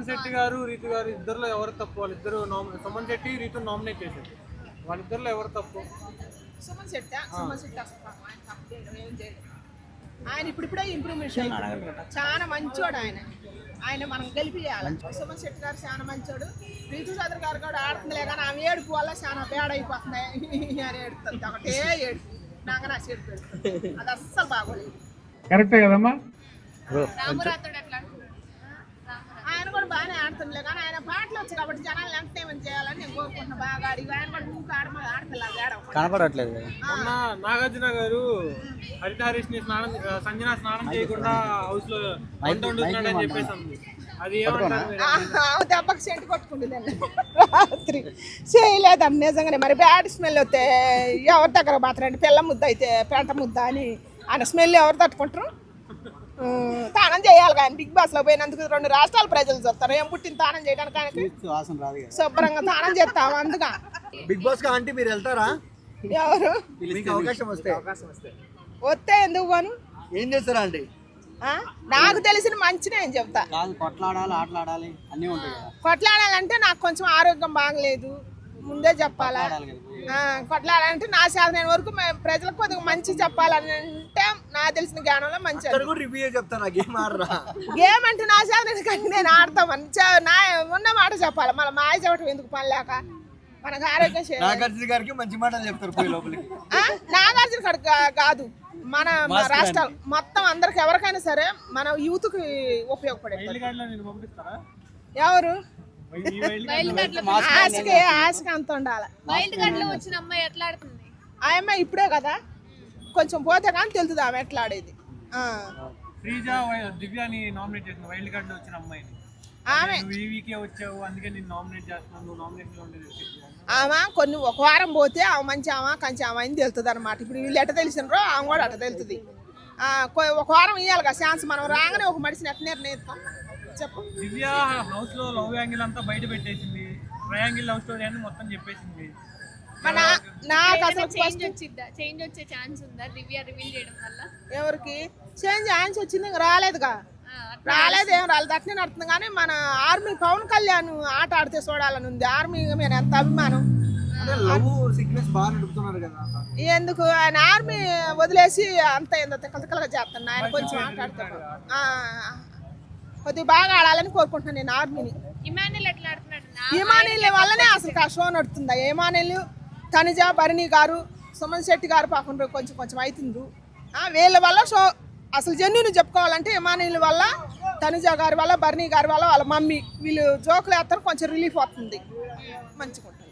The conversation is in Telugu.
సుమన్ శెట్టి గారు రీతు గారు ఇద్దరులో ఎవరు తప్పు? వాళ్ళిద్దరు సుమన్ శెట్టి రీతు నామినేట్ చేశారు. వాళ్ళిద్దరులో ఎవరు తప్పు? సుమన్ శెట్టి అసలు ఆయన తప్పు చేయడం ఏం చేయలేదు. ఆయన ఇప్పుడిప్పుడే ఇంప్రూవ్మెంట్ చాలా మంచోడు. ఆయన మనం గెలిపియాలి. సుమన్ శెట్టి గారు చాలా మంచోడు. రీతు చౌదరి గారు కూడా ఆడుతుందిలే కానీ ఆమె ఏడుపు వల్ల చాలా పేడైపోతున్నాయి అని ఏడుతుంది. ఒకటే ఏడుపు నాగనా చెట్టు అది అస్సలు బాగోలేదు. కరెక్టే కదమ్మా. ఆయన కూడా బాగానే ఆడుతుందిలే కానీ ఆయన పాటలు వచ్చు కాబట్టి జనాలు ఎంటర్టైన్మెంట్ చేయాలని నేను కోరుకుంటున్నా. బాగా అడిగి ఆయన కూడా ఇంకా ఆడపిల్ల కనపడట్లేదు. మొన్న నాగార్జున గారు హరిత హరీష్ ని సంజన స్నానం చేయకుండా హౌస్ లో వంట వండుతున్నాడని చెప్పేసి అంది. అది ఏమంటారు? దెబ్బకి సెంటు కొట్టుకుంటుంది రాత్రి చేయలేదండి నిజంగానే. మరి బ్యాడ్ స్మెల్ వస్తే ఎవరి దగ్గర మాత్రం పిల్ల ముద్ద అయితే పెంట ముద్ద అని ఆయన స్మెల్ ఎవరు తట్టుకుంటారు? తానం చేయాలి కానీ బిగ్ బాస్ లో పోయినందుకు 2 రాష్ట్రాల ప్రజలు చూస్తారు. ఏం పుట్టిన తానం చేయడానికి శుభ్రంగా తానం చేస్తాము. అందుక బిగ్ బాస్ ఆంటీ మీరు వెళ్తారా? ఎవరు అవకాశం వస్తే వస్తే ఎందుకు పోను? ఏం చేస్తారా అండి? నాకు తెలిసిన మంచిగా నేను చెప్తా. కొట్లాడాలి, ఆటలాడాలి, అన్నీ ఉంటాయి. కొట్లాడాలంటే నాకు కొంచెం ఆరోగ్యం బాగలేదు ముందే చెప్పాలా. కొట్లాడాలంటే నా సాధన వరకు ప్రజలకు కొద్దిగా మంచి చెప్పాలని అంటే నాకు తెలిసిన జ్ఞానంలో మంచి గేమ్ అంటే నా సాధన కానీ నేను ఆడతాం నా ఉన్న మాట చెప్పాలి. మళ్ళీ మాయ చెప్పటం ఎందుకు పని లేక మనకు ఆరోగ్యం. గారికి మంచి మాటలు చెప్తారు లోపలికి. నాగార్జున గారికి కాదు మన రాష్ట్రాలు మొత్తం అందరికి ఎవరికైనా సరే మన యూత్ కి ఉపయోగపడే. ఎవరు ఆశకి అంత ఉండాలి. ఆ అమ్మాయి ఇప్పుడే కదా కొంచెం పోతే కానీ తెలుస్తుంది ఆమె ఎట్లా ఆడేది. దివ్యాని నామినేట్ చేసిన వైల్డ్ కార్డ్ లో వచ్చిన అమ్మాయిని ఆమె వచ్చావు అందుకే నేను నామినేట్ చేస్తున్నాను. నువ్వు నామినేషన్ లో ఉండేది ఆమె కొన్ని ఒక వారం పోతే ఆమె మంచి ఆమె కంచి ఆమె అని తెలుస్తుంది అనమాట. ఇప్పుడు వీళ్ళు ఎట్ట తెలిసినరో ఆమె కూడా అట్ట తెలుస్తుంది. ఒక వారం ఇవ్వాలి కదా ఛాన్స్. మనం రాగానే ఒక మనిషిని ఎట్ట నిర్ణయిస్తాం చెప్పు. దివ్య హౌస్ లో లవ్ యాంగిల్ అంతా బయట పెట్టేసింది. ట్రయాంగిల్ లవ్ స్టోరీ అని మొత్తం చెప్పేసింది. నాకు అసలు చేంజ్ వచ్చే ఛాన్స్ ఉందా దివ్య రివీల్ చేయడం వల్ల? ఎవరికి చేంజ్ ఛాన్స్ వచ్చింది? రాలేదుగా. ఏం రాలేదు అట్నే నడుతుంది. కానీ మన ఆర్మీ పవన్ కళ్యాణ్ ఆట ఆడితే చూడాలని ఉంది. ఆర్మీ మీద ఎంత అభిమానం. ఎందుకు ఆయన ఆర్మీ వదిలేసి అంత ఏందో తిక్కలుగా చేస్తాను. ఆయన కొంచెం ఆట ఆడతాడు. కొద్దిగా బాగా ఆడాలని కోరుకుంటున్నాను నేను ఆర్మీని. ఇమానిల్ వల్లనే అసలు ఆ షో నడుతుందా. ఇమానిల్, తనుజ, భరణి గారు, సుమన్ శెట్టి గారు పాకుండా కొంచెం అవుతుంది. వీళ్ళ వల్ల షో అసలు జెన్యున్ చెప్పుకోవాలంటే ఇమానిల్ వల్ల, తనుజ గారి వల్ల, భరణి గారి వల్ల, వాళ్ళ మమ్మీ వీళ్ళు జోకులు వేస్తారు. కొంచెం రిలీఫ్ అవుతుంది. మంచిగా ఉంటుంది.